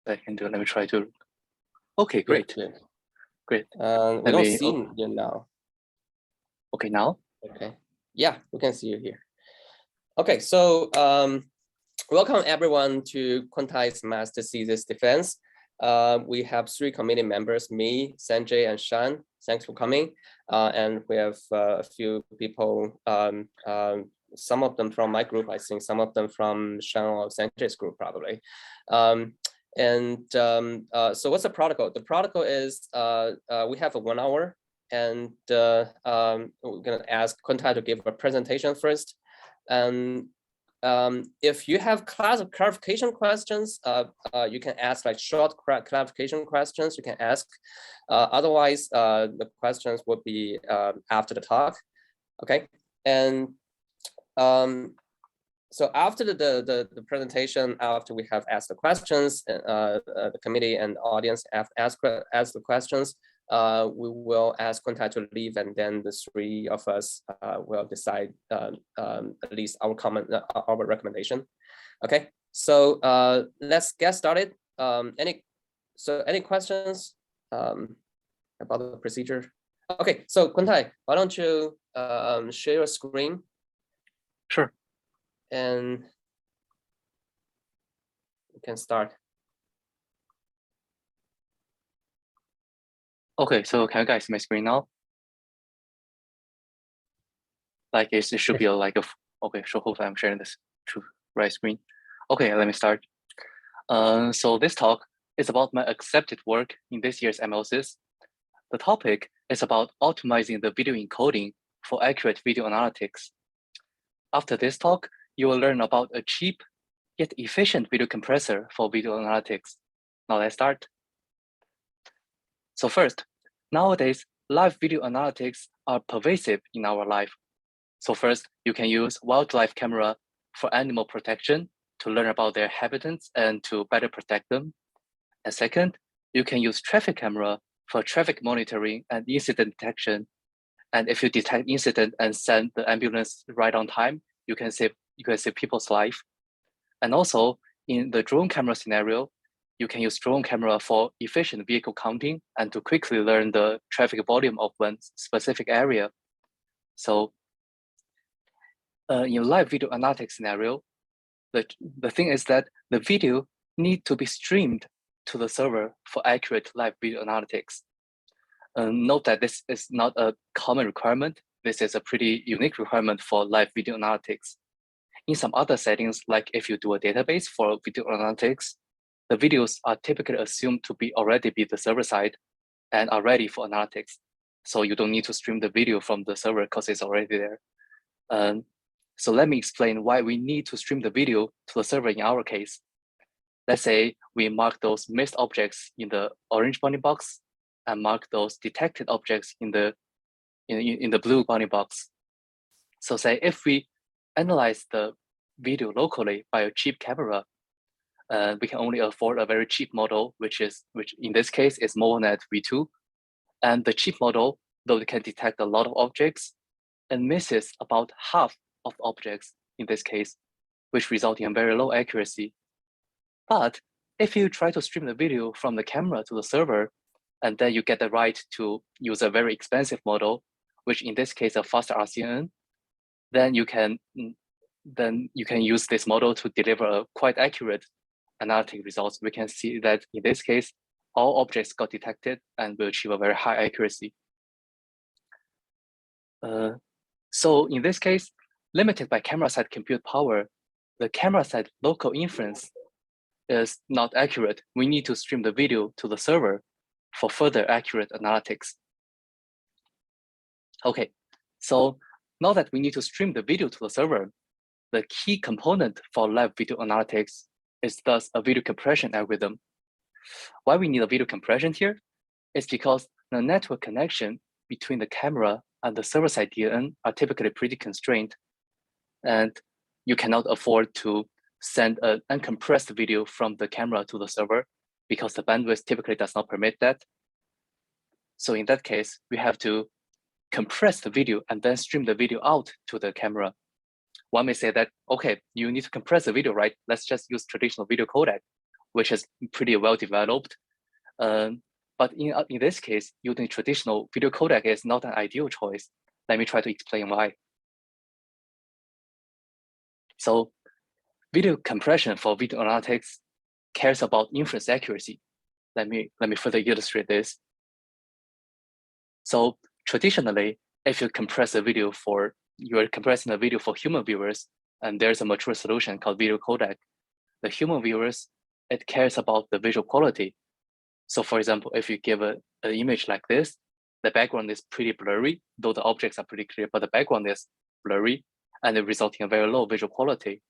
I can do. Let me try to. Okay, great. Good. Great. We don't see you now. Okay, now? Okay. Yeah, we can see you here. Okay, so welcome everyone to Kuntai's Master Thesis Defense. We have 3 committee members, me, Sanjay, and Shan. Thanks for coming. And we have a few people, some of them from my group, I think some of them from Shan or Sanjay's group, probably. So what's the protocol? The protocol is we have a 1 hour, and we're gonna ask Kuntai to give a presentation first. And if you have clarification questions, you can ask like short clarification questions. You can ask. Otherwise, the questions will be after the talk. Okay, and so after the presentation, after we have asked the questions, the committee and audience have asked the questions. We will ask Kuntai to leave, and then the 3 of us will decide at least our comment, our recommendation. Okay, so let's get started. Any questions about the procedure? Okay, so Kuntai, why don't you share your screen? Sure. And we can start. Okay, so can you guys see my screen now? Like it should be like a, okay, so hopefully I'm sharing this to right screen. Okay, let me start. So this talk is about my accepted work in this year's MLSys. The topic is about optimizing the video encoding for accurate video analytics. After this talk, you will learn about a cheap yet efficient video compressor for video analytics. Now let's start. So first, nowadays, live video analytics are pervasive in our life. So first, you can use wildlife camera for animal protection to learn about their habitats and to better protect them. And second, you can use traffic camera for traffic monitoring and incident detection. And if you detect incident and send the ambulance right on time, you can save people's life. And also in the drone camera scenario, you can use drone camera for efficient vehicle counting and to quickly learn the traffic volume of one specific area. So in live video analytics scenario, the thing is that the video need to be streamed to the server for accurate live video analytics. Note that this is not a common requirement. This is a pretty unique requirement for live video analytics. In some other settings, like if you do a database for video analytics, the videos are typically assumed to be already be the server side and are ready for analytics. So you don't need to stream the video from the server because it's already there. So let me explain why we need to stream the video to the server in our case. Let's say we mark those missed objects in the orange bounding box and mark those detected objects in the blue bounding box. So say if we analyze the video locally by a cheap camera, we can only afford a very cheap model, which in this case is MoNet V2. And the cheap model, though it can detect a lot of objects, and misses about half of objects in this case, which result in very low accuracy. But if you try to stream the video from the camera to the server, and then you get the right to use a very expensive model, which in this case a faster RCN, then you can use this model to deliver a quite accurate analytic results. We can see that in this case, all objects got detected and will achieve a very high accuracy. So in this case, limited by camera side compute power, the camera side local inference is not accurate. We need to stream the video to the server for further accurate analytics. Okay, so now that we need to stream the video to the server, the key component for live video analytics is thus a video compression algorithm. Why we need a video compression here is because the network connection between the camera and the server-side DNN are typically pretty constrained, and you cannot afford to send an uncompressed video from the camera to the server because the bandwidth typically does not permit that. So in that case, we have to compress the video and then stream the video out to the camera. One may say that, okay, you need to compress the video, right? Let's just use traditional video codec. which is pretty well developed. But in this case, using traditional video codec is not an ideal choice. Let me try to explain why. So video compression for video analytics cares about inference accuracy. Let me further illustrate this. So traditionally, if you compress a video you're compressing a video for human viewers, and there's a mature solution called video codec. The human viewers, it cares about the visual quality. So for example, if you give an image like this, the background is pretty blurry, though the objects are pretty clear, but the background is blurry, and it results in a very low visual quality.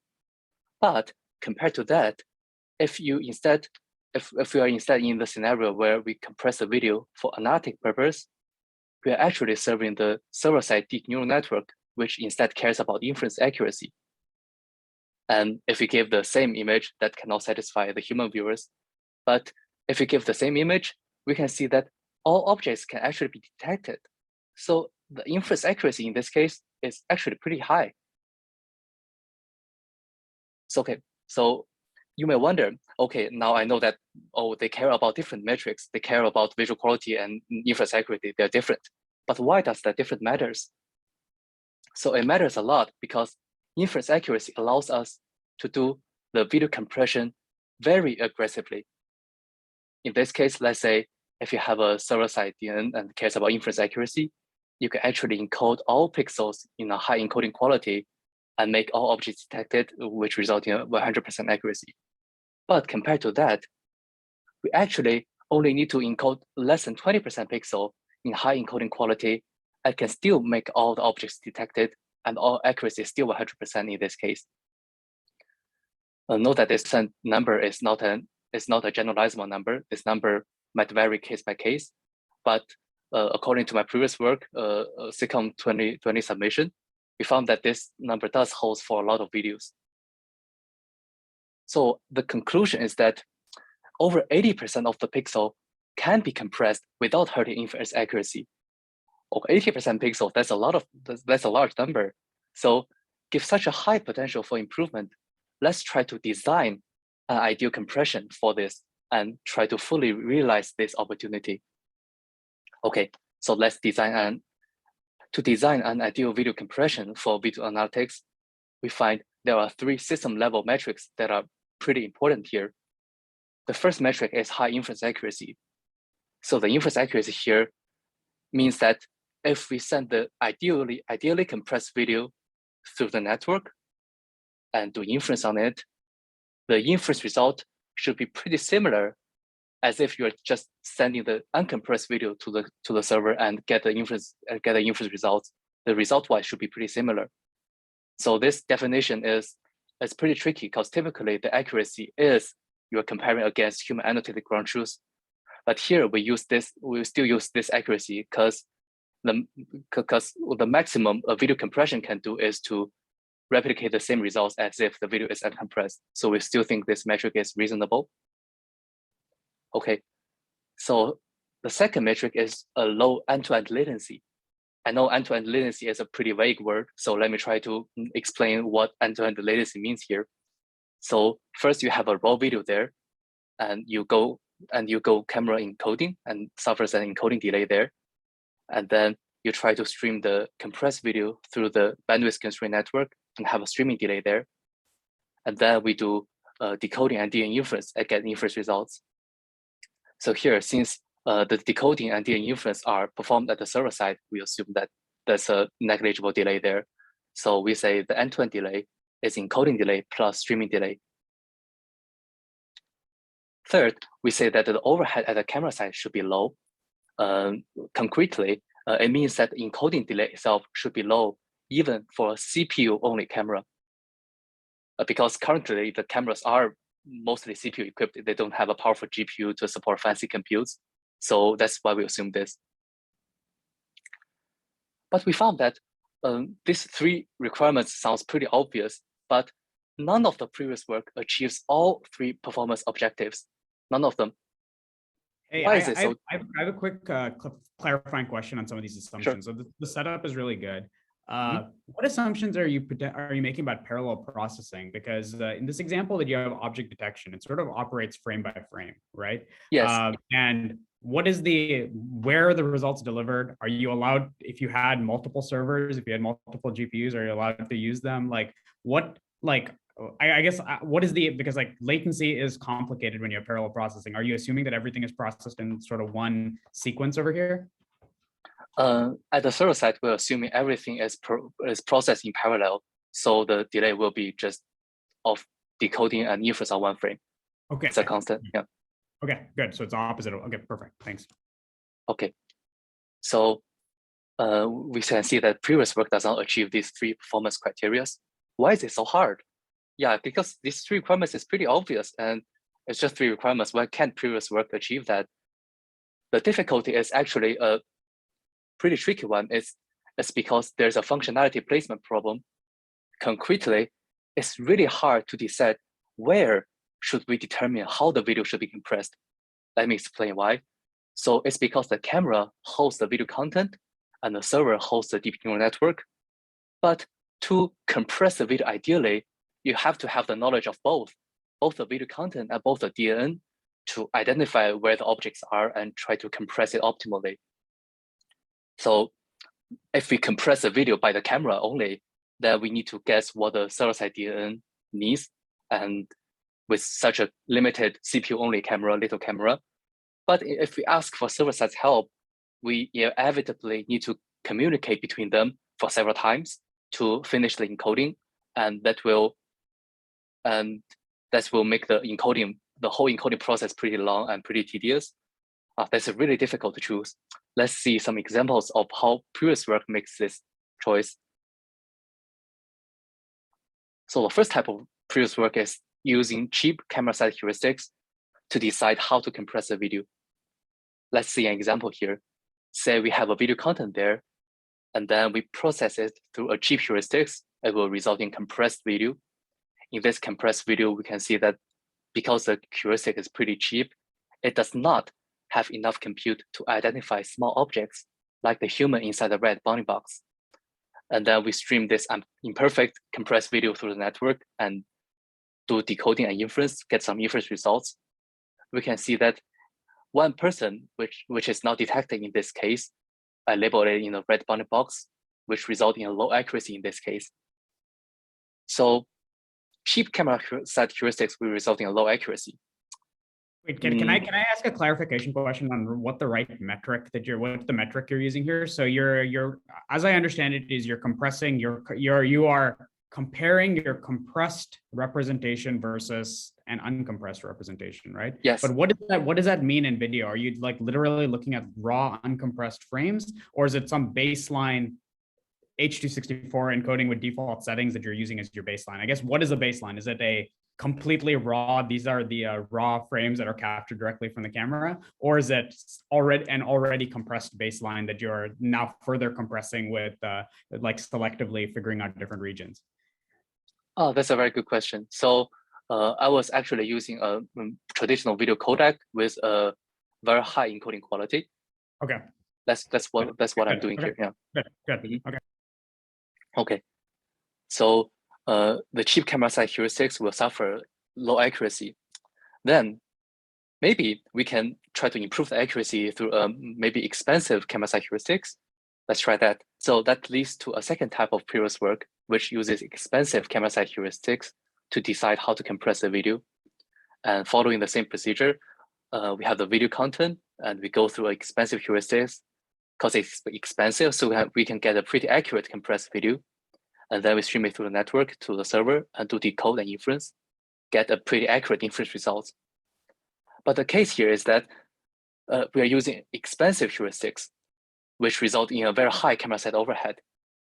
But compared to that, if we are instead in the scenario where we compress a video for analytic purpose, we are actually serving the server-side deep neural network, which instead cares about inference accuracy. And if we give the same image, that cannot satisfy the human viewers. But if we give the same image, we can see that all objects can actually be detected. So the inference accuracy in this case is actually pretty high. So, okay, so you may wonder, okay, now I know that, oh, they care about different metrics. They care about visual quality and inference accuracy, they're different. But why does that difference matters? So it matters a lot because inference accuracy allows us to do the video compression very aggressively. In this case, let's say if you have a server-side DNN and cares about inference accuracy, you can actually encode all pixels in a high encoding quality and make all objects detected, which result in 100% accuracy. But compared to that, we actually only need to encode less than 20% pixel in high encoding quality and can still make all the objects detected, and all accuracy is still 100% in this case. Note that this number is not a generalizable number. This number might vary case by case, but according to my previous work, SICOM 2020 submission, we found that this number does hold for a lot of videos. So the conclusion is that over 80% of the pixel can be compressed without hurting inference accuracy. Over 80% pixel, that's a large number. So give such a high potential for improvement, let's try to design an ideal compression for this and try to fully realize this opportunity. Okay, so let's design an ideal video compression for video analytics. We find there are 3 system-level metrics that are pretty important here. The first metric is high inference accuracy. So the inference accuracy here means that if we send the ideally compressed video through the network and do inference on it, the inference result should be pretty similar as if you're just sending the uncompressed video to the server and get the inference results. The result-wise should be pretty similar. So this definition is pretty tricky because typically the accuracy is you're comparing against human annotated ground truth. But here we still use this accuracy because the maximum a video compression can do is to replicate the same results as if the video is uncompressed. So we still think this metric is reasonable. Okay, so the second metric is a low end-to-end latency. I know end-to-end latency is a pretty vague word, so let me try to explain what end-to-end latency means here. So first you have a raw video there, and you go camera encoding and suffers an encoding delay there. And then you try to stream the compressed video through the bandwidth constraint network and have a streaming delay there. And then we do decoding and doing inference and get inference results. So here, since the decoding and doing inference are performed at the server side, we assume that there's a negligible delay there. So we say the end-to-end delay is encoding delay plus streaming delay. Third, we say that the overhead at the camera side should be low. Concretely, it means that the encoding delay itself should be low even for a CPU-only camera. Because currently the cameras are mostly CPU equipped, they don't have a powerful GPU to support fancy computes. So that's why we assume this. But we found that these 3 requirements sounds pretty obvious, but none of the previous work achieves all 3 performance objectives. None of them. Hey, Why is it so? I have a quick clarifying question on some of these assumptions. Sure. So the setup is really good. What assumptions are you making about parallel processing? Because in this example that you have object detection, it sort of operates frame by frame, right? Yes. And where are the results delivered? Are you allowed, if you had multiple servers, if you had multiple GPUs, are you allowed to use them? Like I guess what is because like latency is complicated when you have parallel processing. Are you assuming that everything is processed in sort of one sequence over here? At the server side, we're assuming everything is processed in parallel. So the delay will be just of decoding and inference on one frame. Okay. It's a constant, yeah. Okay, good. So it's opposite. Okay, perfect. Thanks. Okay. So we can see that previous work does not achieve these three performance criteria. Why is it so hard? Yeah, because these three requirements is pretty obvious and it's just three requirements. Why can't previous work achieve that? The difficulty is actually a pretty tricky one. It's because there's a functionality placement problem. Concretely, it's really hard to decide where should we determine how the video should be compressed. Let me explain why. So it's because the camera hosts the video content and the server hosts the deep neural network. But to compress the video ideally, you have to have the knowledge of both the video content and both the DNN to identify where the objects are and try to compress it optimally. So if we compress the video by the camera only, then we need to guess what the server-side DNN needs. And with such a limited CPU-only camera, little camera. But if we ask for server-side help, we inevitably need to communicate between them for several times to finish the encoding, and that will make the whole encoding process pretty long and pretty tedious. That's really difficult to choose. Let's see some examples of how previous work makes this choice. So the first type of previous work is using cheap camera side heuristics to decide how to compress the video. Let's see an example here. Say we have a video content there, and then we process it through a cheap heuristics. It will result in compressed video. In this compressed video, we can see that because the heuristic is pretty cheap, it does not have enough compute to identify small objects like the human inside the red bounding box. And then we stream this imperfect compressed video through the network and do decoding and inference, get some inference results. We can see that one person, which is not detected in this case, I labeled it in a red bounding box, which result in a low accuracy in this case. So cheap camera side heuristics will result in a low accuracy. Wait, can I ask a clarification question on what the metric you're using here? So you're as I understand it is you're compressing you are comparing your compressed representation versus an uncompressed representation, right? Yes. But what does that mean in video? Are you like literally looking at raw uncompressed frames, or is it some baseline H.264 encoding with default settings that you're using as your baseline? I guess what is the baseline? Is it a completely raw, these are the raw frames that are captured directly from the camera, or is it already compressed baseline that you're now further compressing with like selectively figuring out different regions? Oh, that's a very good question. So I was actually using a traditional video codec with a very high encoding quality. Okay. That's what I'm doing here. Yeah. Good. Okay. Okay. So the cheap camera side heuristics will suffer low accuracy. Then maybe we can try to improve the accuracy through maybe expensive camera side heuristics. Let's try that. So that leads to a second type of previous work, which uses expensive camera side heuristics to decide how to compress the video. And following the same procedure, we have the video content and we go through expensive heuristics because it's expensive. So we can get a pretty accurate compressed video. And then we stream it through the network to the server and do decode and inference, get a pretty accurate inference results. But the case here is that we are using expensive heuristics, which result in a very high camera side overhead.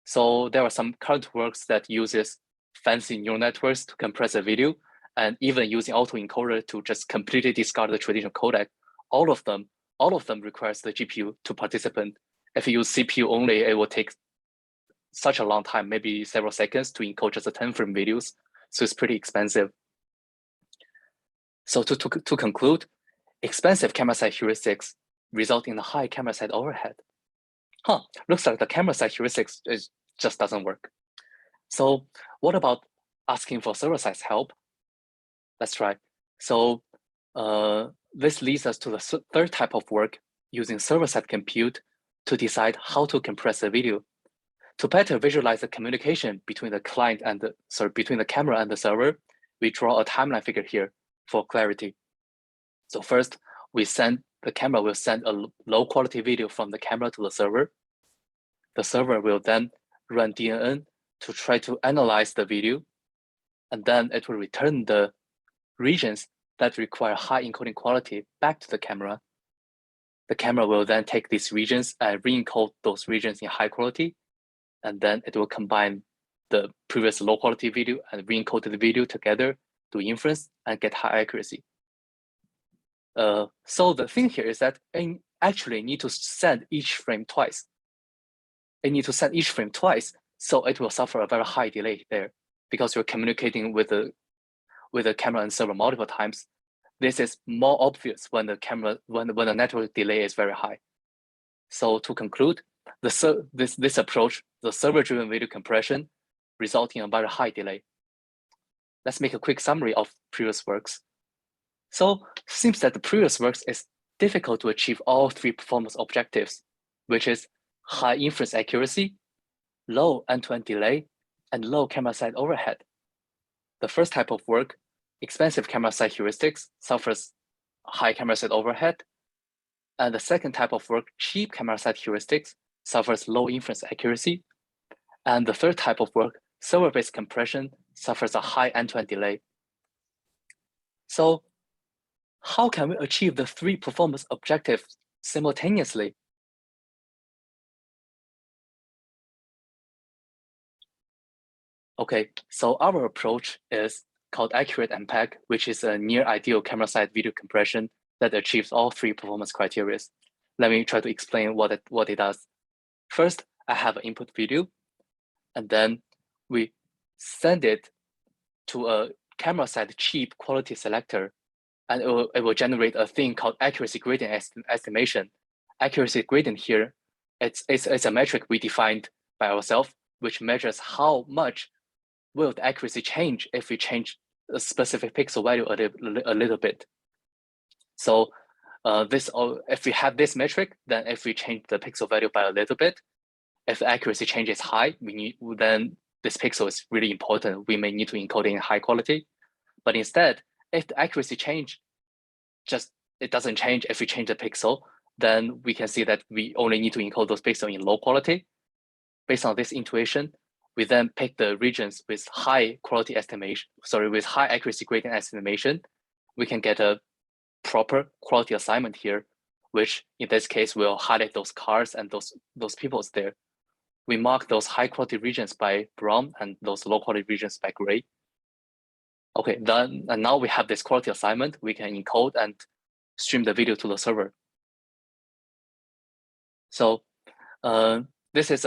So there are some current works that uses fancy neural networks to compress a video, and even using autoencoder to just completely discard the traditional codec. All of them requires the GPU to participate. If you use CPU only, it will take such a long time, maybe several seconds to encode just a 10-frame videos. So it's pretty expensive. So to conclude, expensive camera side heuristics result in a high camera side overhead. Looks like the camera side heuristics is just doesn't work. So what about asking for server-side help? Let's try. So this leads us to the third type of work, using server-side compute to decide how to compress the video. To better visualize the communication between the client and between the camera and the server, we draw a timeline figure here for clarity. So first, the camera will send a low quality video from the camera to the server. The server will then run DNN to try to analyze the video, and then it will return the regions that require high encoding quality back to the camera. The camera will then take these regions and re-encode those regions in high quality, and then it will combine the previous low quality video and re-encode the video together, do inference, and get high accuracy. So the thing here is that I actually need to send each frame twice. I need to send each frame twice, so it will suffer a very high delay there, because you're communicating with the camera and server multiple times. This is more obvious when the network delay is very high. So to conclude, this approach, the server-driven video compression, results in a very high delay. Let's make a quick summary of previous works. So it seems that the previous works is difficult to achieve all three performance objectives, which is high inference accuracy, low end-to-end delay, and low camera side overhead. The first type of work, expensive camera side heuristics, suffers high camera side overhead. And the second type of work, cheap camera side heuristics, suffers low inference accuracy. And the third type of work, server-based compression, suffers a high end-to-end delay. So how can we achieve the three performance objectives simultaneously? Okay, so our approach is called AccMPEG, which is a near ideal camera side video compression that achieves all three performance criteria. Let me try to explain what it does. First, I have an input video, and then we send it to a camera side cheap quality selector, and it will generate a thing called accuracy gradient estimation. Accuracy gradient here, it's a metric we defined by ourselves, which measures how much will the accuracy change if we change a specific pixel value a little bit. So if we have this metric, then if we change the pixel value by a little bit, if the accuracy change is high, then this pixel is really important. We may need to encode it in high quality. But instead, if the accuracy change, it doesn't change if we change the pixel, then we can see that we only need to encode those pixels in low quality. Based on this intuition, we then pick the regions with high quality estimation, with high accuracy gradient estimation. We can get a proper quality assignment here, which in this case will highlight those cars and those people there. We mark those high quality regions by brown and those low quality regions by gray. Okay, then and now we have this quality assignment. We can encode and stream the video to the server. So this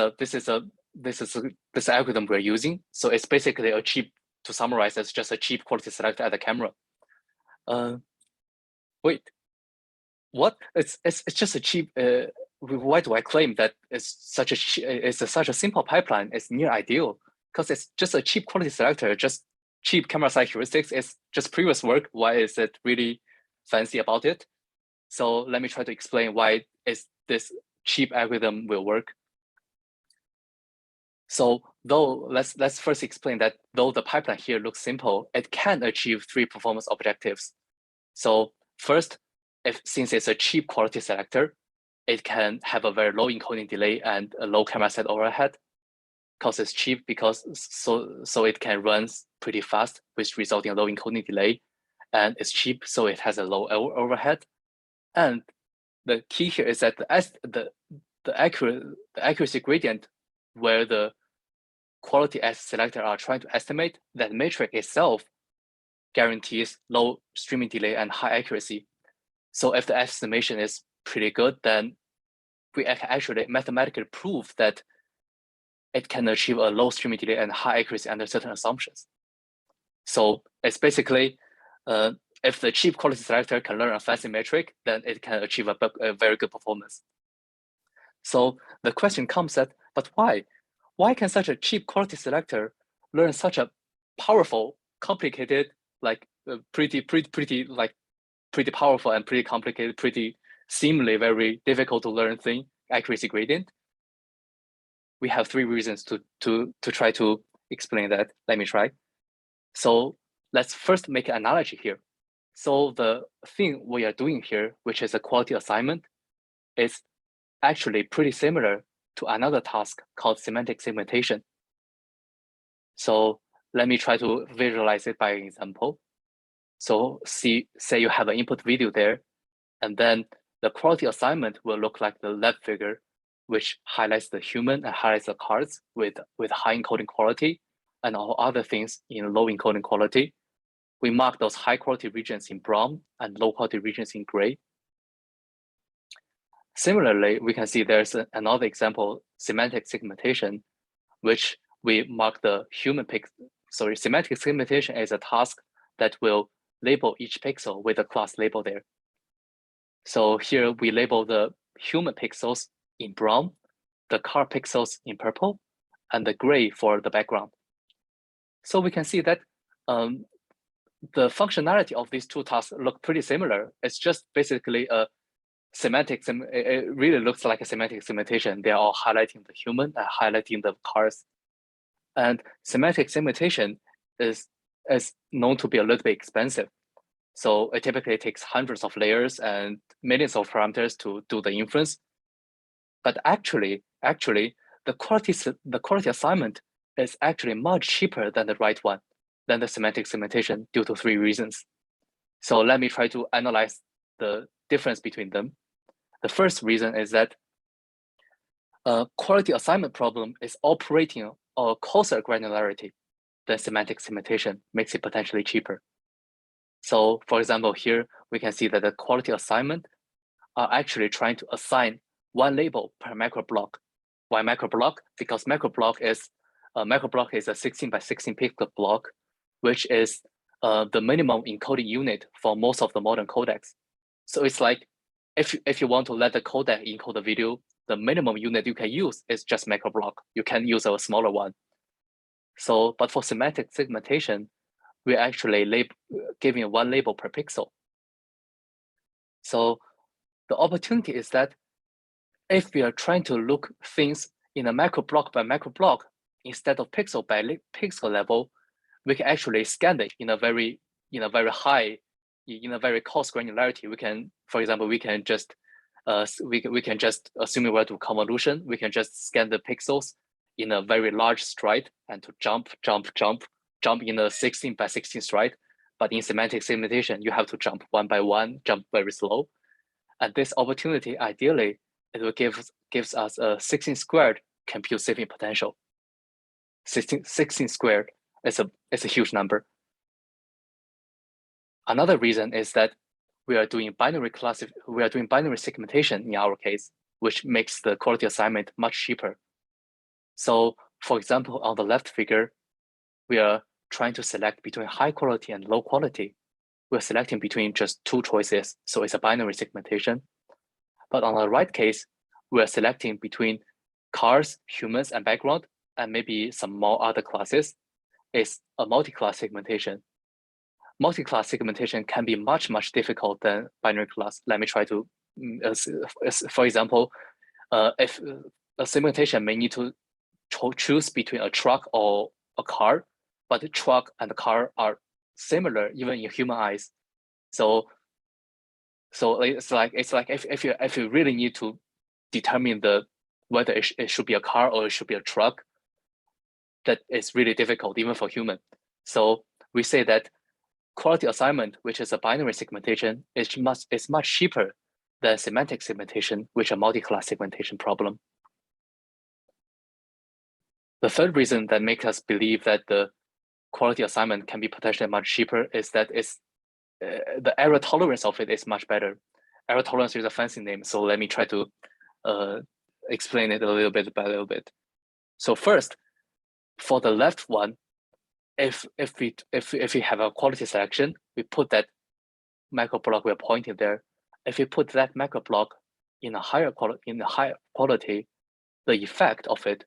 algorithm we're using. So it's basically a cheap, to summarize, it's just a cheap quality selector at the camera. Wait, what? It's just a cheap. Why do I claim that it's such a simple pipeline? It's near ideal because it's just a cheap quality selector, just cheap camera side heuristics. It's just previous work. Why is it really fancy about it? So let me try to explain why this cheap algorithm will work. So let's first explain that though the pipeline here looks simple, it can achieve three performance objectives. So first, since it's a cheap quality selector, it can have a very low encoding delay and a low camera side overhead. Because it's cheap, so it can run pretty fast, which resulting in low encoding delay, and it's cheap, so it has a low overhead. And the key here is that the accuracy gradient, where the quality selector are trying to estimate, that metric itself guarantees low streaming delay and high accuracy. So if the estimation is pretty good, then we can actually mathematically prove that it can achieve a low streaming delay and high accuracy under certain assumptions. So it's basically, if the cheap quality selector can learn a fancy metric, then it can achieve a very good performance. So the question comes at, but why? why can such a cheap quality selector learn such a powerful, complicated, like pretty powerful and pretty complicated, pretty seemingly very difficult to learn thing, accuracy gradient? We have 3 reasons to try to explain that. Let me try. So let's first make an analogy here. So the thing we are doing here, which is a quality assignment, is actually pretty similar to another task called semantic segmentation. So let me try to visualize it by an example. So say you have an input video there, and then the quality assignment will look like the left figure, which highlights the human and highlights the cars with high encoding quality, and all other things in low encoding quality. We mark those high quality regions in brown and low quality regions in gray. Similarly, we can see there's another example, semantic segmentation, which we mark the human pixel. Sorry, semantic segmentation is a task that will label each pixel with a class label there. So here we label the human pixels in brown, the car pixels in purple, and the gray for the background. So we can see that the functionality of these 2 tasks look pretty similar. It's just basically a semantic, it really looks like a semantic segmentation. They're all highlighting the human and highlighting the cars. And semantic segmentation is known to be a little bit expensive. So it typically takes hundreds of layers and millions of parameters to do the inference. But actually, the quality assignment is actually much cheaper than the right one, than the semantic segmentation, due to 3 reasons. So let me try to analyze the difference between them. The first reason is that quality assignment problem is operating on a coarser granularity than semantic segmentation, makes it potentially cheaper. So for example, here we can see that the quality assignment are actually trying to assign 1 label per macro block. Why macro block? Because macro block is a 16 by 16 pixel block, which is the minimum encoding unit for most of the modern codecs. So it's like if you want to let the codec encode the video, the minimum unit you can use is just macro block. You can use a smaller one. So, but for semantic segmentation, we're actually giving 1 label per pixel. So the opportunity is that if we are trying to look things in a macro block by macro block, instead of pixel by pixel level, we can actually scan it in a very high, in a very coarse granularity. We can, for example, we can just assuming we're to convolution, we can just scan the pixels in a very large stride and to jump in a 16 by 16 stride. But in semantic segmentation, you have to jump 1 by 1, jump very slow. And this opportunity, ideally, it will gives us a 16 squared compute saving potential. 16 squared is a huge number. Another reason is that we are doing binary segmentation in our case, which makes the quality assignment much cheaper. So for example, on the left figure, we are trying to select between high quality and low quality. We're selecting between just 2 choices, so it's a binary segmentation. But on the right case, we're selecting between cars, humans, and background, and maybe some more other classes. It's a multi-class segmentation. Multi-class segmentation can be much difficult than binary class. Let me try to, for example, if a segmentation may need to choose between a truck or a car, but the truck and the car are similar even in human eyes. So it's like if you really need to determine whether it should be a car or it should be a truck, that is really difficult even for human. So we say that quality assignment, which is a binary segmentation, is much cheaper than semantic segmentation, which is a multi-class segmentation problem. The third reason that makes us believe that the quality assignment can be potentially much cheaper is that the error tolerance of it is much better. Error tolerance is a fancy name, so let me try to explain it a little bit. So first, for the left one, if we have a quality selection, we put that macro block we're pointing there. If we put that macro block in a higher quality, the effect of it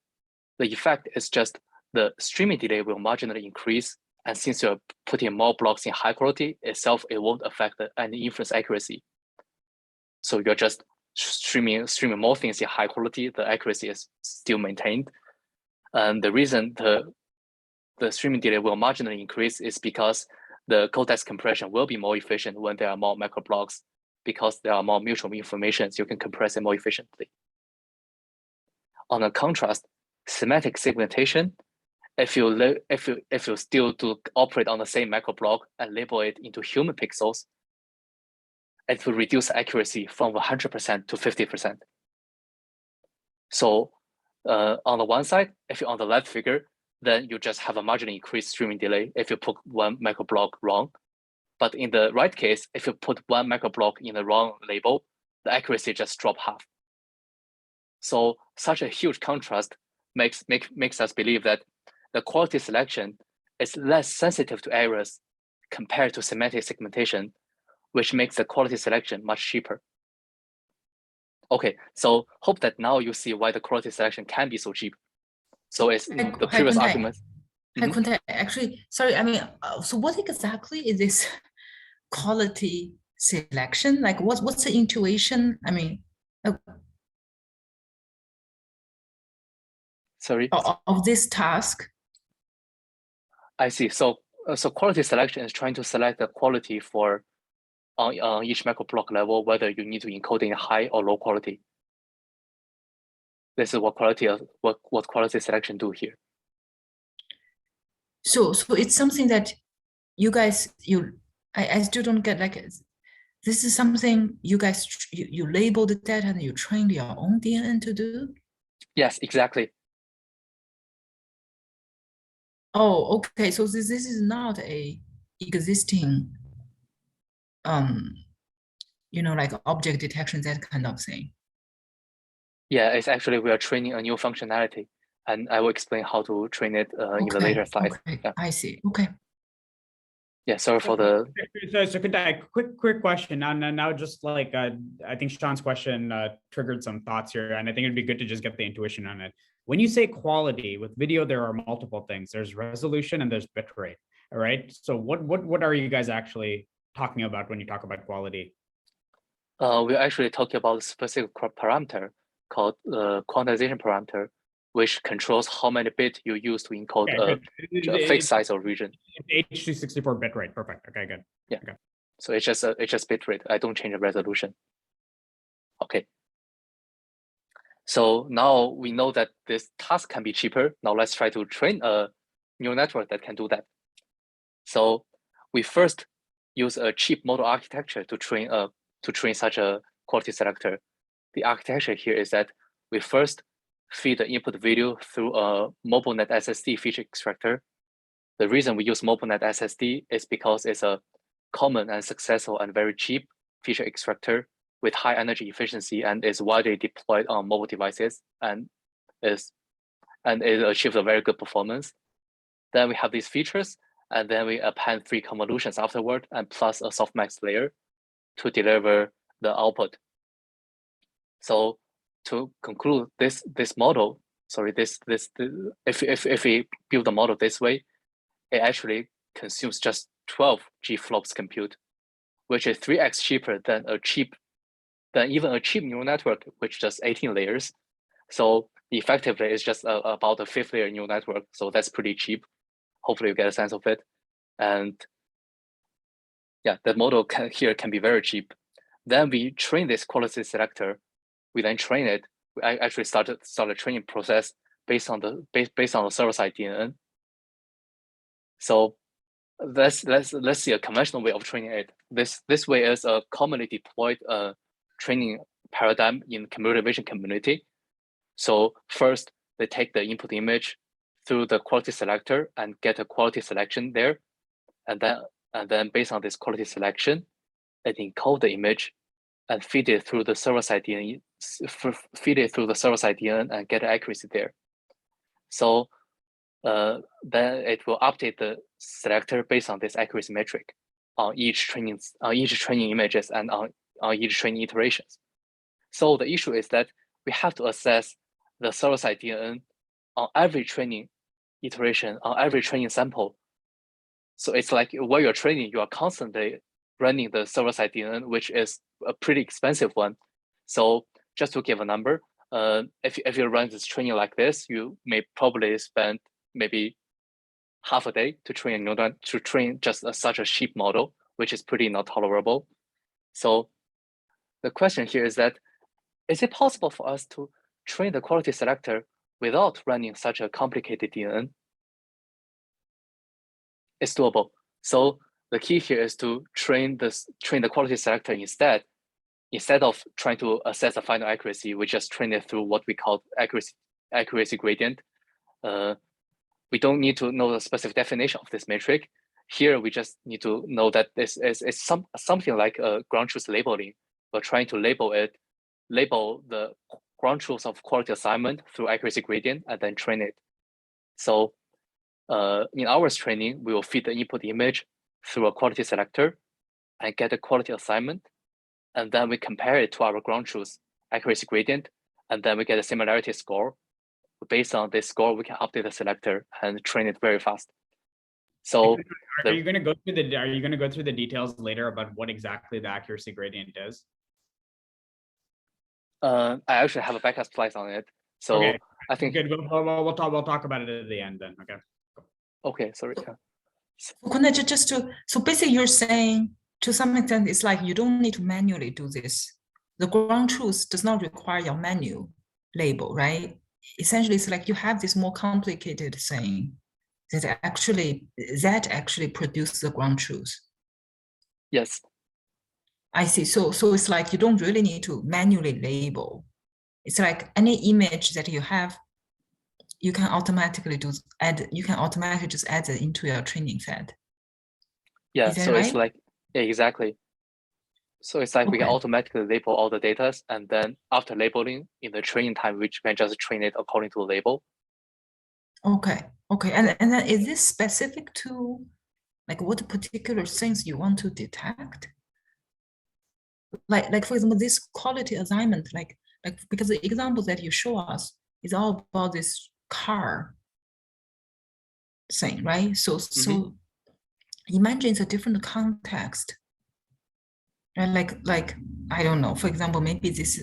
the effect is just the streaming delay will marginally increase. And since you're putting more blocks in high quality itself, it won't affect any inference accuracy. So you're just streaming more things in high quality, the accuracy is still maintained. And the reason the streaming delay will marginally increase is because the context compression will be more efficient when there are more macro blocks, because there are more mutual information, so you can compress it more efficiently. On the contrast, semantic segmentation, if you still operate on the same macro block and label it into human pixels, it will reduce accuracy from 100% to 50%. So on the one side, if you're on the left figure, then you just have a marginally increased streaming delay if you put one macro block wrong. But in the right case, if you put one macro block in the wrong label, the accuracy just drop half. So such a huge contrast makes us believe that the quality selection is less sensitive to errors compared to semantic segmentation, which makes the quality selection much cheaper. Okay, so hope that now you see why the quality selection can be so cheap. So it's the previous arguments. Hi, Kuntai. Actually, sorry, I mean, so what exactly is this quality selection? Like, what's the intuition? I mean, Sorry? Of this task? I see. So quality selection is trying to select the quality for on each macro block level, whether you need to encode in high or low quality. This is what quality selection do here. So it's something that you guys, I still don't get, like, this is something you guys, you label the data and you train your own DNN to do? Yes, exactly. Oh, okay. So this is not a existing, like object detection, that kind of thing. Yeah, it's actually we are training a new functionality, and I will explain how to train it in the later slide. Okay, yeah. I see. Okay. Yeah, sorry for the. So Kuntai, quick question. Now, just like I think Sean's question triggered some thoughts here, and I think it'd be good to just get the intuition on it. When you say quality with video, there are multiple things. There's resolution and there's bitrate. All right. So what are you guys actually talking about when you talk about quality? We're actually talking about a specific parameter called quantization parameter, which controls how many bits you use to encode a fixed size or region. H.264 bitrate. Perfect. Okay, good. Yeah. Okay. So it's just bitrate. I don't change the resolution. Okay. So now we know that this task can be cheaper. Now let's try to train a neural network that can do that. So we first use a cheap model architecture to train such a quality selector. The architecture here is that we first feed the input video through a MobileNet SSD feature extractor. The reason we use MobileNet SSD is because it's a common and successful and very cheap feature extractor with high energy efficiency and is widely deployed on mobile devices and it achieves a very good performance. Then we have these features, and then we append 3 convolutions afterward and plus a softmax layer to deliver the output. So to conclude this model, sorry, if we build the model this way, it actually consumes just 12 GFLOPS compute, which is 3x cheaper than even a cheap neural network, which just 18 layers. So effectively, it's just about a 5th layer neural network. So that's pretty cheap. Hopefully, you get a sense of it. And yeah, the model here can be very cheap. Then we train this quality selector. We then train it. I actually started the training process based on the server-side DNN. So let's see a conventional way of training it. This way is a commonly deployed training paradigm in computer vision community. So first, they take the input image through the quality selector and get a quality selection there, and then based on this quality selection, it encode the image and feed it through the server-side DNN, and get accuracy there. So then it will update the selector based on this accuracy metric on each training images and on each training iterations. So the issue is that we have to assess the server-side DNN on every training iteration, on every training sample. So it's like while you're training, you are constantly running the server-side DNN, which is a pretty expensive one. So just to give a number, if you run this training like this, you may probably spend maybe half a day to train a neural, to train just such a cheap model, which is pretty not tolerable. So the question here is that, is it possible for us to train the quality selector without running such a complicated DNN? It's doable. So the key here is to train the quality selector instead of trying to assess the final accuracy. We just train it through what we call accuracy gradient. We don't need to know the specific definition of this metric. Here, we just need to know that this is something like a ground truth labeling. We're trying to label the ground truth of quality assignment through accuracy gradient and then train it. So in our training, we will feed the input image through a quality selector and get a quality assignment. And then we compare it to our ground truth accuracy gradient, and then we get a similarity score. Based on this score, we can update the selector and train it very fast. So are you going to go through the details later about what exactly the accuracy gradient is? I actually have a backup slides on it. So okay. I think good. We'll talk about it at the end then. Okay. Okay, sorry. So basically you're saying to some extent, it's like you don't need to manually do this. The ground truth does not require your manual label, right? Essentially, it's like you have this more complicated thing that actually produces the ground truth. Yes. I see. So it's like you don't really need to manually label. It's like any image that you have, you can automatically just add it into your training set. Yeah, Is that so right? it's like, yeah, exactly. So it's like we can automatically label all the data, and then after labeling in the training time, we can just train it according to the label. Okay. And then is this specific to like what particular things you want to detect? Like for example, this quality assignment, like because the example that you show us is all about this car thing, right? So imagine it's a different context. And like I don't know, for example, maybe this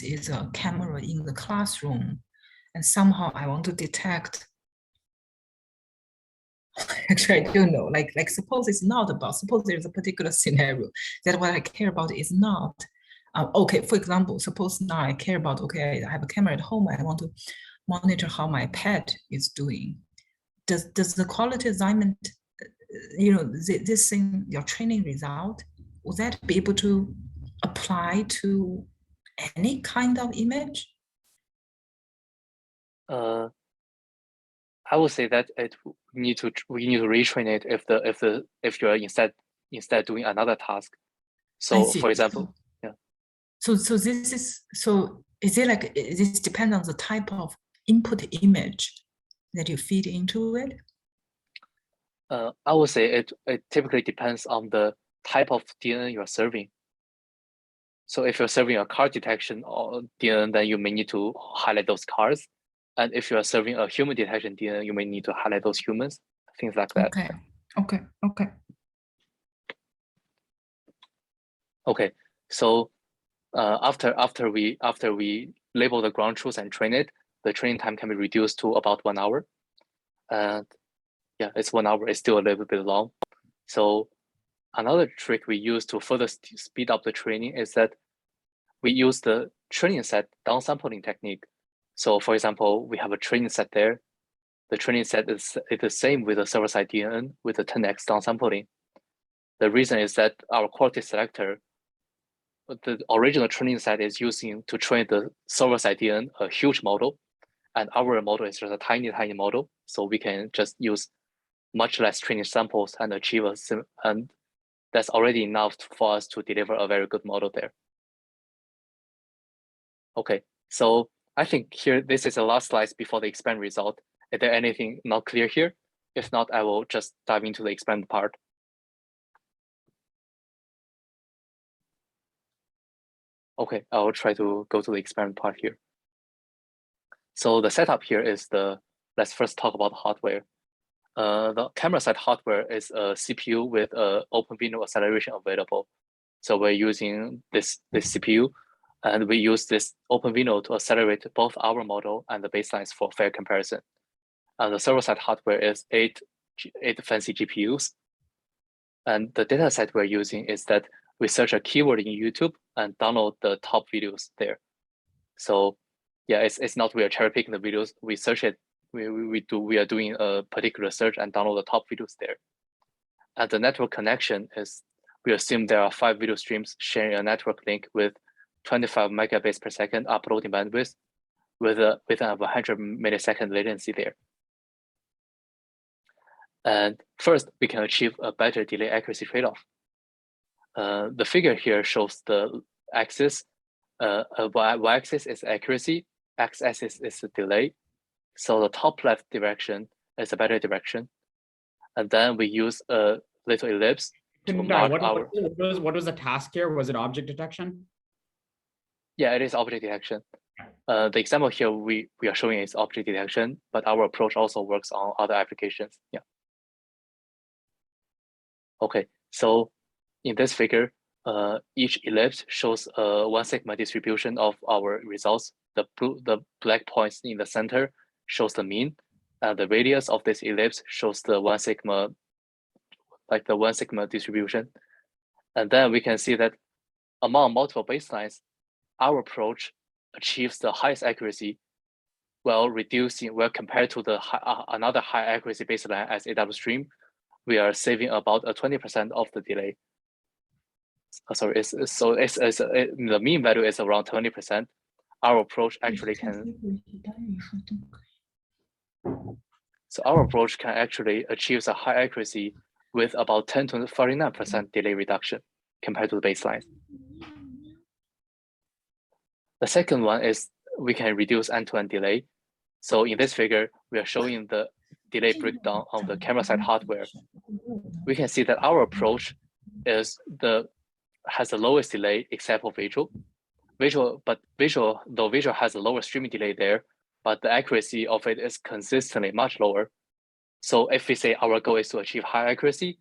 is a camera in the classroom, and somehow I want to detect. Actually, I don't know. Like suppose it's not about. Suppose there's a particular scenario that what I care about is not. Okay, for example, suppose now I care about. Okay, I have a camera at home. I want to monitor how my pet is doing. Does the quality assignment, this thing, your training result, will that be able to apply to any kind of image? I would say that we need to retrain it if you're instead doing another task. So for example, yeah. So is it like this depend on the type of input image that you feed into it? I would say it typically depends on the type of DNN you're serving. So if you're serving a car detection or DNN, then you may need to highlight those cars. And if you are serving a human detection DNN, you may need to highlight those humans, things like that. Okay. So after we label the ground truth and train it, the training time can be reduced to about 1 hour. And yeah, it's 1 hour. It's still a little bit long. So another trick we use to further speed up the training is that we use the training set downsampling technique. So for example, we have a training set there. The training set is the same with the server-side DNN with the 10x downsampling. The reason is that our quality selector, the original training set is using to train the server-side DNN, a huge model, and our model is just a tiny model. So we can just use much less training samples and achieve and that's already enough for us to deliver a very good model there. Okay, so I think here, this is the last slide before the expand result. Is there anything not clear here? If not, I will just dive into the expand part. Okay, I will try to go to the expand part here. So the setup here is the let's first talk about hardware. The camera side hardware is a CPU with an open window acceleration available. So we're using this CPU, and we use this open window to accelerate both our model and the baselines for fair comparison. And the server side hardware is eight fancy GPUs. And the data set we're using is that we search a keyword in YouTube and download the top videos there. So yeah, it's not we are cherry picking the videos. We search it. We are doing a particular search and download the top videos there. And the network connection is, we assume there are 5 video streams sharing a network link with 25 megabits per second uploading bandwidth with a 100 millisecond latency there. And first, we can achieve a better delay accuracy trade-off. The figure here shows the axis. Y-axis is accuracy, x-axis is the delay. So the top left direction is a better direction. And then we use a little ellipse to mark what was the task here? Was it object detection? Yeah, it is object detection. The example here we are showing is object detection, but our approach also works on other applications. Yeah. Okay, so in this figure, each ellipse shows a 1 sigma distribution of our results. The black points in the center shows the mean, and the radius of this ellipse shows the 1 sigma, like the 1 sigma distribution. And then we can see that among multiple baselines, our approach achieves the highest accuracy while compared to the another high accuracy baseline as AW stream, we are saving about 20% of the delay. Sorry, the mean value is around 20%. Our approach actually can. So our approach can actually achieve a high accuracy with about 10 to 49% delay reduction compared to the baseline. The second one is we can reduce end-to-end delay. So in this figure, we are showing the delay breakdown of the camera side hardware. We can see that our approach has the lowest delay except for visual. Though visual has a lower streaming delay there, but the accuracy of it is consistently much lower. So if we say our goal is to achieve high accuracy,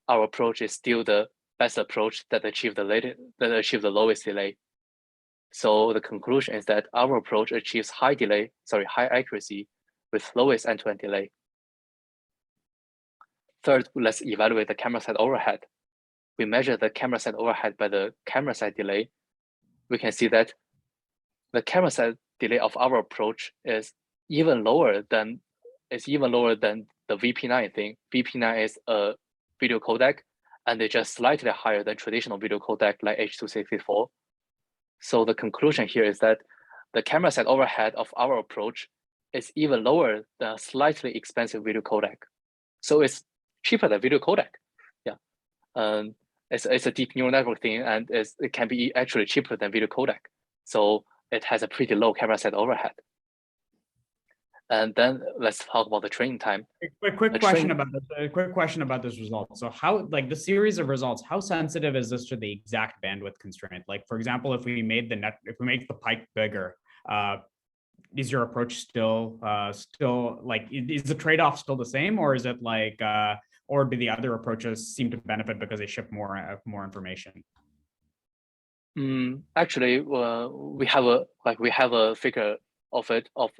our approach is still the best approach that achieve the lowest delay. So the conclusion is that our approach achieves high accuracy with lowest end-to-end delay. Third, let's evaluate the camera side overhead. We measure the camera side overhead by the camera side delay. We can see that the camera side delay of our approach is even lower than the VP9 thing. VP9 is a video codec, and it's just slightly higher than traditional video codec like H.264. So the conclusion here is that the camera side overhead of our approach is even lower than a slightly expensive video codec. So it's cheaper than video codec. Yeah, it's a deep neural network thing, and it can be actually cheaper than video codec. So it has a pretty low camera side overhead. And then let's talk about the training time. A quick question about this result. So how, like the series of results, how sensitive is this to the exact bandwidth constraint? Like, for example, if we make the pike bigger, is your approach still like, is the trade-off still the same, or is it like, or do the other approaches seem to benefit because they ship more information? Actually, we have a figure of it of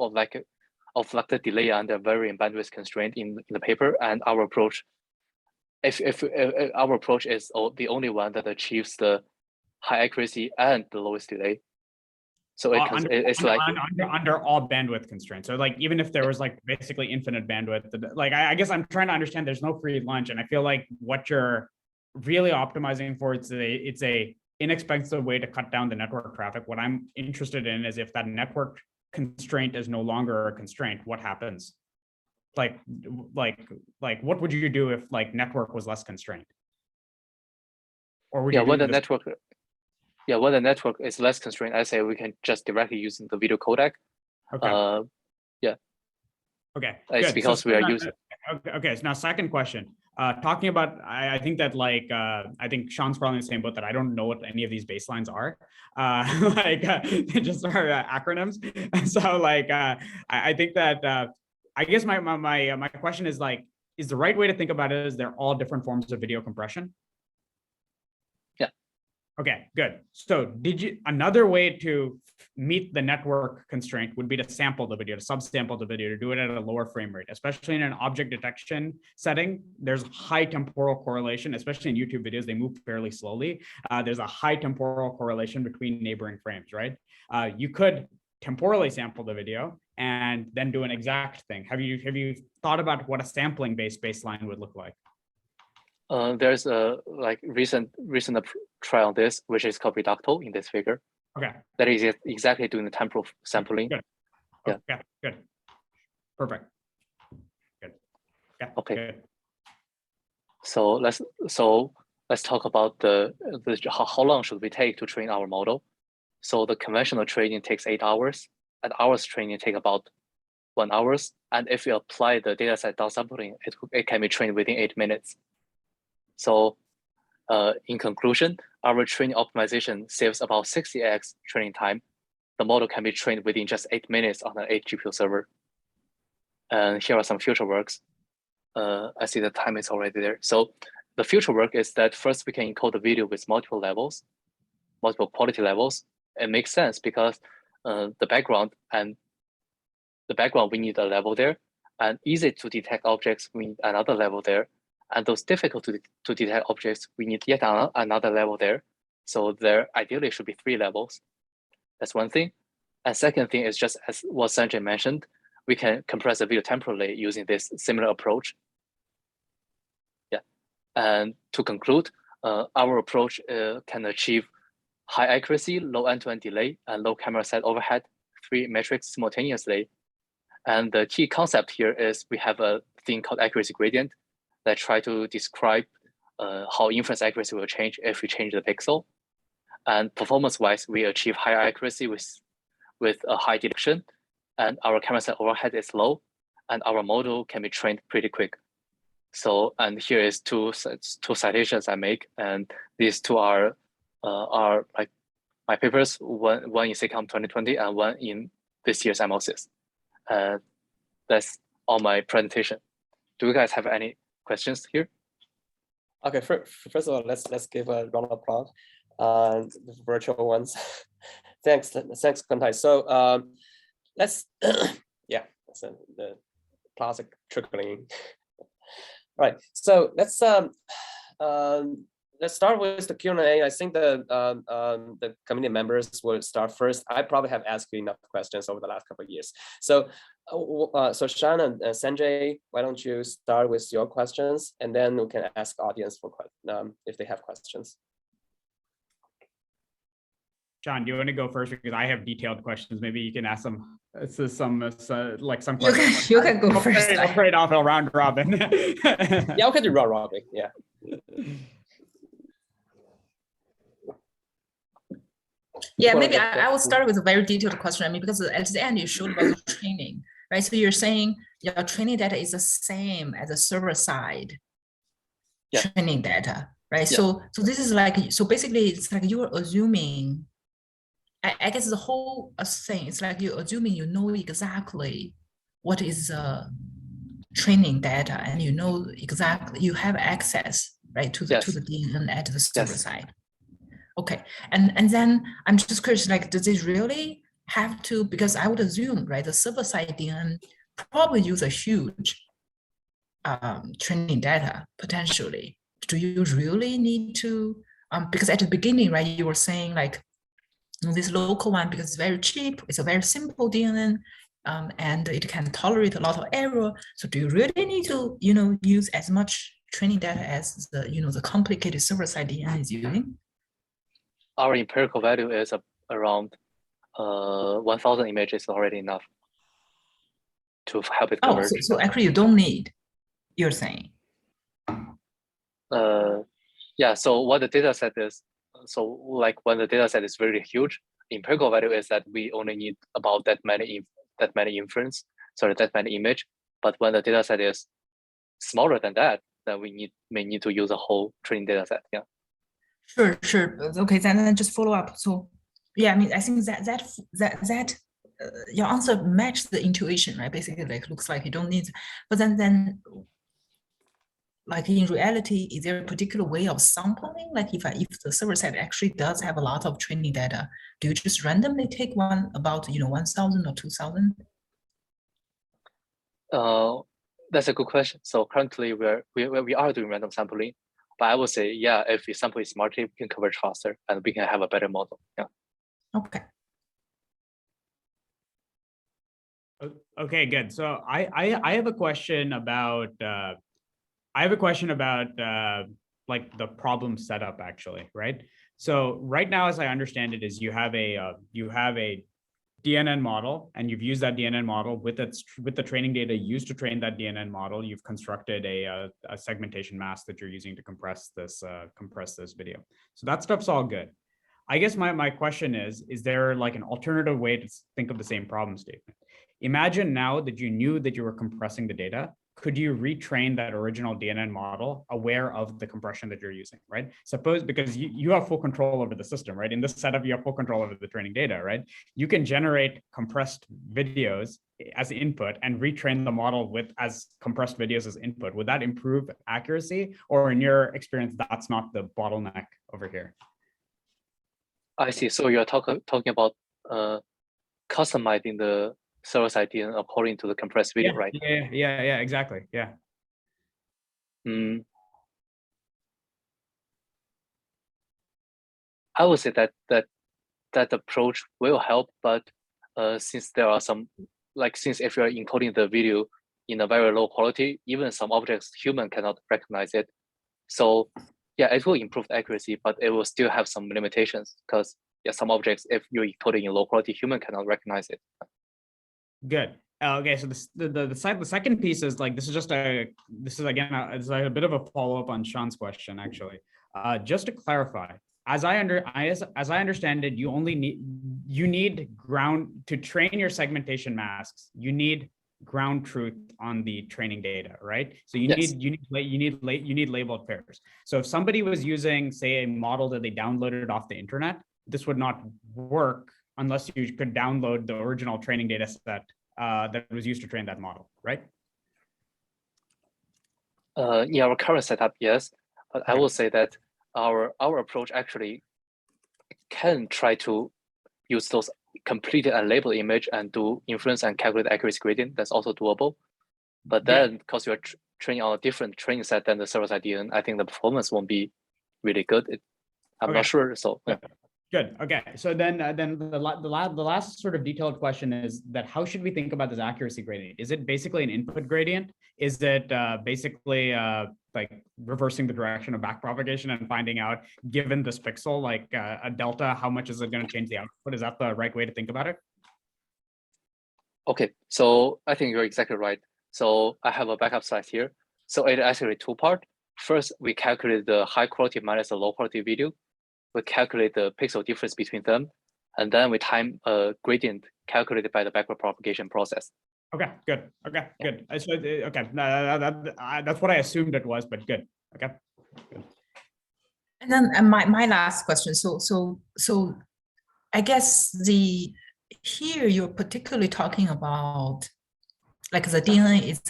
the delay under varying bandwidth constraint in the paper, and our approach, if our approach is the only one that achieves the high accuracy and the lowest delay. So it's like under all bandwidth constraints. So like even if there was like basically infinite bandwidth, like I guess I'm trying to understand. There's no free lunch, and I feel like what you're really optimizing for it's a inexpensive way to cut down the network traffic. What I'm interested in is if that network constraint is no longer a constraint, what happens? Like what would you do if like network was less constrained? Or would when the network is less constrained, I say we can just directly using the video codec. Okay. Okay. It's because we are using. Okay. So now second question. Talking about, I think that like, I think Sean's probably in the same boat that I don't know what any of these baselines are. They just are acronyms. And so like, I think that I guess my question is like, is the right way to think about it is they're all different forms of video compression? Yeah. Okay, good. So another way to meet the network constraint would be to sample the video, to subsample the video, to do it at a lower frame rate, especially in an object detection setting. There's high temporal correlation, especially in YouTube videos, they move fairly slowly. There's a high temporal correlation between neighboring frames, right? You could temporally sample the video and then do an exact thing. Have you thought about what a sampling-based baseline would look like? There's a recent trial on this, which is called Reducto in this figure. Okay. That is exactly doing the temporal sampling. Good. Yeah. Okay, good. Perfect. Good. Yeah. Okay. Good. So let's talk about how long should we take to train our model. So the conventional training takes 8 hours, and ours training take about 1 hour. And if you apply the dataset downsampling, it can be trained within 8 minutes. So in conclusion, our training optimization saves about 60x training time. The model can be trained within just 8 minutes on an 8 GPU server. And here are some future works. I see the time is already there. So the future work is that first we can encode the video with multiple levels, multiple quality levels. It makes sense because the background, we need a level there, and easy to detect objects, we need another level there. And those difficult to detect objects, we need yet another level there. So there ideally should be 3 levels. That's one thing. And second thing is just as what Sanjay mentioned, we can compress the video temporally using this similar approach. Yeah. And to conclude, our approach can achieve high accuracy, low end-to-end delay, and low camera side overhead, 3 metrics simultaneously. And the key concept here is we have a thing called accuracy gradient that try to describe how inference accuracy will change if we change the pixel. And performance-wise, we achieve higher accuracy with a high detection, and our camera side overhead is low, and our model can be trained pretty quick. So, and here is two citations I make, and these two are like my papers, one in SIGCOMM 2020 and one in this year's MLSys. That's all my presentation. Do you guys have any questions here? Okay, first of all, let's give a round of applause, the virtual ones. thanks, Kuntai. So let's, yeah, that's the classic trickling. Right. So let's start with the Q&A. I think the committee members will start first. I probably have asked you enough questions over the last couple of years. So, so Sean and Sanjay, why don't you start with your questions, and then we can ask audience for if they have questions. John, do you want to go first, because I have detailed questions? Maybe you can ask some questions. You can go first. I'll trade off a round robin. Yeah, we can do round robin. Yeah. Yeah, maybe I will start with a very detailed question. I mean, because at the end you showed about the training, right? So you're saying your training data is the same as the server side training data, right? Yeah. So this is like, so basically it's like you're assuming, I guess the whole thing, it's like you're assuming you know exactly what is training data, and you know exactly, you have access, right, to the DNN at the server side. Okay, and then I'm just curious, like, does it really have to, because I would assume, right, the server side DNN probably use a huge training data potentially. Do you really need to, because at the beginning, right, you were saying like, this local one, because it's very cheap, it's a very simple DNN, and it can tolerate a lot of error. So do you really need to, use as much training data as the, the complicated server-side DNN is using? Our empirical value is around 1,000 images already enough to help it converge. Oh, so actually you don't need, you're saying? Yeah, so what the data set is, so like when the data set is very huge, empirical value is that we only need about that many image. But when the data set is smaller than that, then we may need to use a whole training data set. Yeah. Sure. Okay, then just follow up. So yeah, I mean, I think that your answer matched the intuition, right? Basically, like looks like you don't need, but then like in reality, is there a particular way of sampling? Like if the server side actually does have a lot of training data, do you just randomly take one about 1,000 or 2,000? That's a good question. So currently we are doing random sampling, but I would say, yeah, if we sample it smartly, we can converge faster and we can have a better model. Yeah. Okay. Okay, good. So I have a question about like the problem setup actually, right? So right now, as I understand it, is you have a DNN model, and you've used that DNN model with the training data used to train that DNN model. You've constructed a segmentation mask that you're using to compress this video. So that stuff's all good. I guess my question is there like an alternative way to think of the same problem statement? Imagine now that you knew that you were compressing the data, could you retrain that original DNN model aware of the compression that you're using, right? Suppose, because you have full control over the system, right? In this setup, you have full control over the training data, right? You can generate compressed videos as input and retrain the model with as compressed videos as input. Would that improve accuracy? Or in your experience, that's not the bottleneck over here? I see. So you're talking about customizing the server-side DNN according to the compressed video, right? Yeah, exactly. Yeah. I would say that approach will help, but since there are some, since if you're encoding the video in a very low quality, even some objects human cannot recognize it. So yeah, it will improve accuracy, but it will still have some limitations because some objects, if you encode it in low quality, human cannot recognize it. Good. Okay, so the second piece is like it's a bit of a follow up on Sean's question actually. Just to clarify, as I understand it, you need ground to train your segmentation masks. You need ground truth on the training data, right? So you need labeled pairs. So if somebody was using, say, a model that they downloaded off the internet, this would not work unless you could download the original training data set that was used to train that model, right? In our current setup, yes, but I will say that our approach actually can try to use those completely unlabeled image and do inference and calculate accuracy gradient. That's also doable. But then, because you're training on a different training set than the server-side DNN, I think the performance won't be really good. I'm not sure. So. Yeah. Good. Okay. So then the last sort of detailed question is that how should we think about this accuracy gradient? Is it basically an input gradient? Is it basically like reversing the direction of backpropagation and finding out, given this pixel, like a delta, how much is it going to change the output? Is that the right way to think about it? Okay. So I think you're exactly right. So I have a backup slide here. So it actually two-part. First, we calculate the high quality minus the low quality video. We calculate the pixel difference between them, and then we time a gradient calculated by the backward propagation process. Okay, good. Okay, good. So, okay, that's what I assumed it was, but good. Okay. Good. And then my last question. So I guess here you're particularly talking about like the DNN is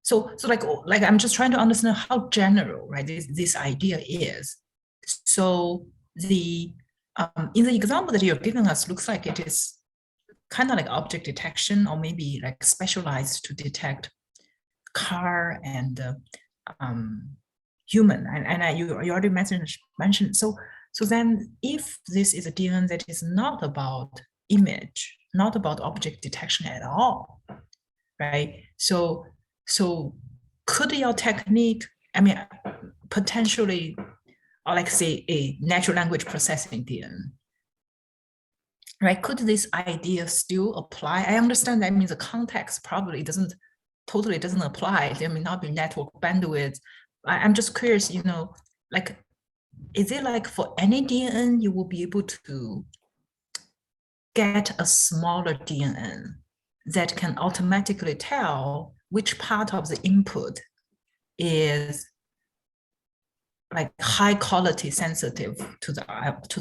so like I'm just trying to understand how general, right, this idea is. So in the example that you're giving us, looks like it is kind of like object detection, or maybe like specialized to detect car and human. And you already mentioned. So then, if this is a DNN that is not about image, not about object detection at all, right? So could your technique, I mean, potentially, or like say a natural language processing DNN, right? Could this idea still apply? I understand that means the context probably totally doesn't apply. There may not be network bandwidth. I'm just curious, like, is it like for any DNN you will be able to get a smaller DNN that can automatically tell which part of the input is like high quality sensitive to the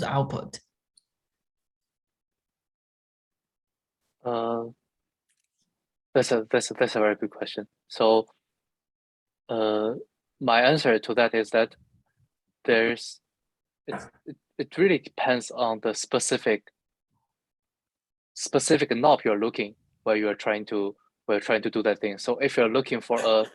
output? That's a very good question. So, my answer to that is that it really depends on the specific knob you're looking where you're trying to do that thing. So if you're looking for a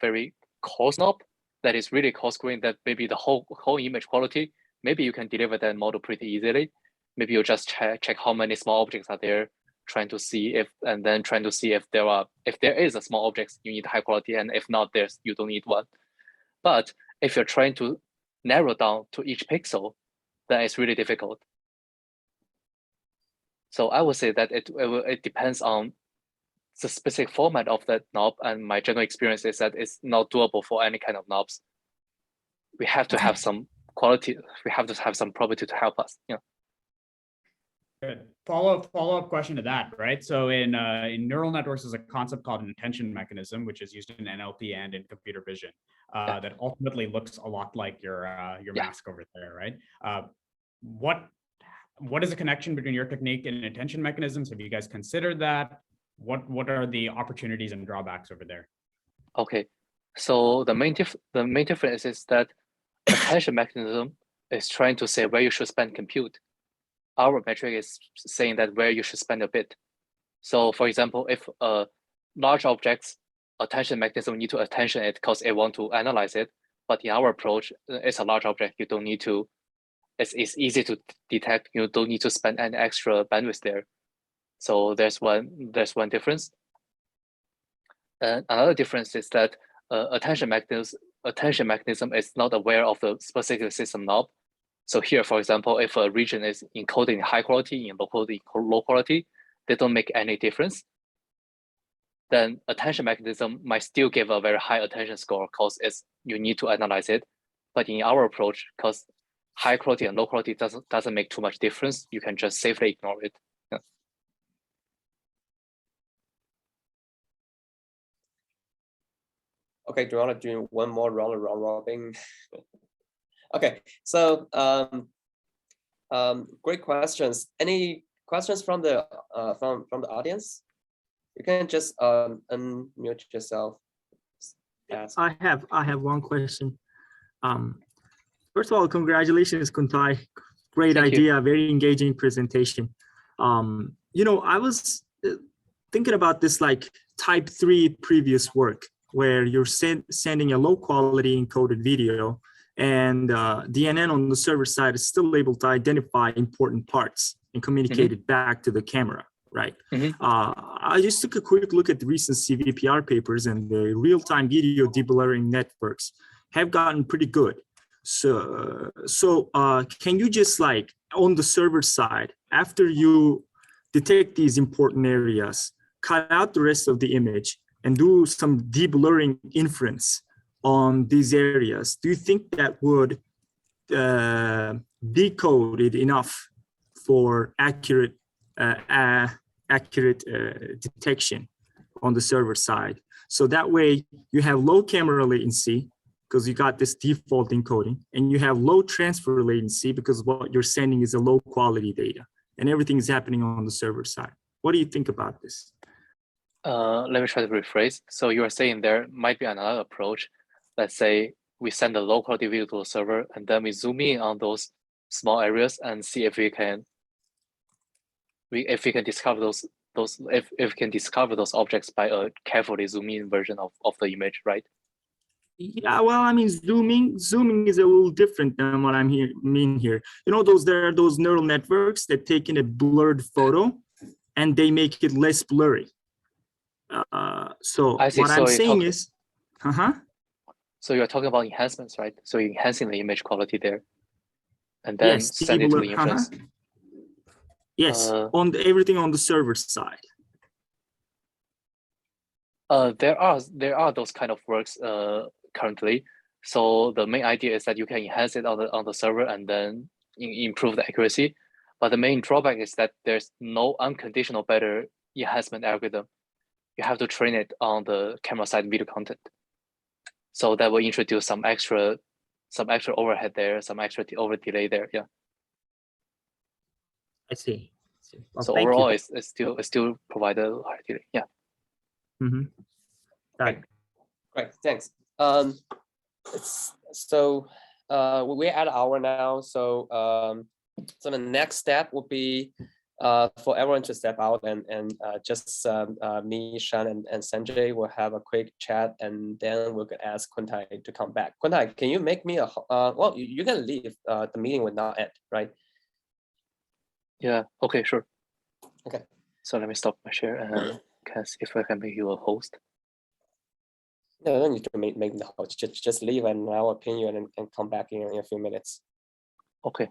very coarse knob that is really coarse grained, that maybe the whole image quality, maybe you can deliver that model pretty easily. Maybe you just check how many small objects are there, trying to see if there is a small objects, you need high quality, and if not, you don't need one. But if you're trying to narrow down to each pixel, then it's really difficult. So I would say that it depends on the specific format of that knob, and my general experience is that it's not doable for any kind of knobs. We have to have some quality. We have to have some property to help us. Yeah. Good. Follow-up question to that, right? So in neural networks, there's a concept called an attention mechanism, which is used in NLP and in computer vision, that ultimately looks a lot like your mask over there, right? What is the connection between your technique and attention mechanisms? Have you guys considered that? What are the opportunities and drawbacks over there? Okay, so the main difference is that attention mechanism is trying to say where you should spend compute. Our metric is saying that where you should spend a bit. So for example, if large objects, attention mechanism need to attention it because it want to analyze it. But in our approach, it's a large object. You don't need to, it's easy to detect. You don't need to spend any extra bandwidth there. So there's one difference. And another difference is that attention mechanism is not aware of the specific system knob. So here, for example, if a region is encoded in high quality, in low quality, they don't make any difference. Then attention mechanism might still give a very high attention score because you need to analyze it. But in our approach, because high quality and low quality doesn't make too much difference, you can just safely ignore it. Yeah. Okay, do you want to do one more round robin? Okay, so great questions. Any questions from the audience? You can just unmute yourself. Ask. I have one question. First of all, congratulations, Kuntai. Great Thank idea, you. very engaging presentation. I was thinking about this like type 3 previous work where you're sending a low quality encoded video, and DNN on the server side is still able to identify important parts and communicate it back to the camera, right? I just took a quick look at the recent CVPR papers, and the real-time video deblurring networks have gotten pretty good. So can you just like on the server side, after you detect these important areas, cut out the rest of the image and do some deblurring inference on these areas? Do you think that would decode it enough for accurate detection on the server side? So that way you have low camera latency because you got this default encoding, and you have low transfer latency because what you're sending is a low quality data, and everything is happening on the server side. What do you think about this? Let me try to rephrase. So you are saying there might be another approach. Let's say we send a low quality video to the server, and then we zoom in on those small areas and see if we can discover those objects by a carefully zoom in version of the image, right? Yeah, well, I mean, zooming is a little different than what I mean here. There are those neural networks that take in a blurred photo and they make it less blurry. So what I'm saying is, So you're talking about enhancements, right? So you're enhancing the image quality there, and then send it to the inference. Yes, on everything on the server side. There are those kind of works currently. So the main idea is that you can enhance it on the server and then improve the accuracy. But the main drawback is that there's no unconditional better enhancement algorithm. You have to train it on the camera side video content. So that will introduce some extra some extra overhead there, some extra over delay there. Yeah. I see. Well, So thank overall, you. it's still provided higher delay. Yeah. Mhm. Got it. Great, thanks. So we're at an hour now. So so the next step would be for everyone to step out and just me, Shan, and Sanjay will have a quick chat, and then we could ask Kuntai to come back. Kuntai, can you make me a well? You can leave. The meeting will not end, right? Yeah. Okay. Sure. Okay. So let me stop my share and can see if I can make you a host. No, you don't need to make the host. Just leave, and I will pin you and come back in a few minutes. Okay.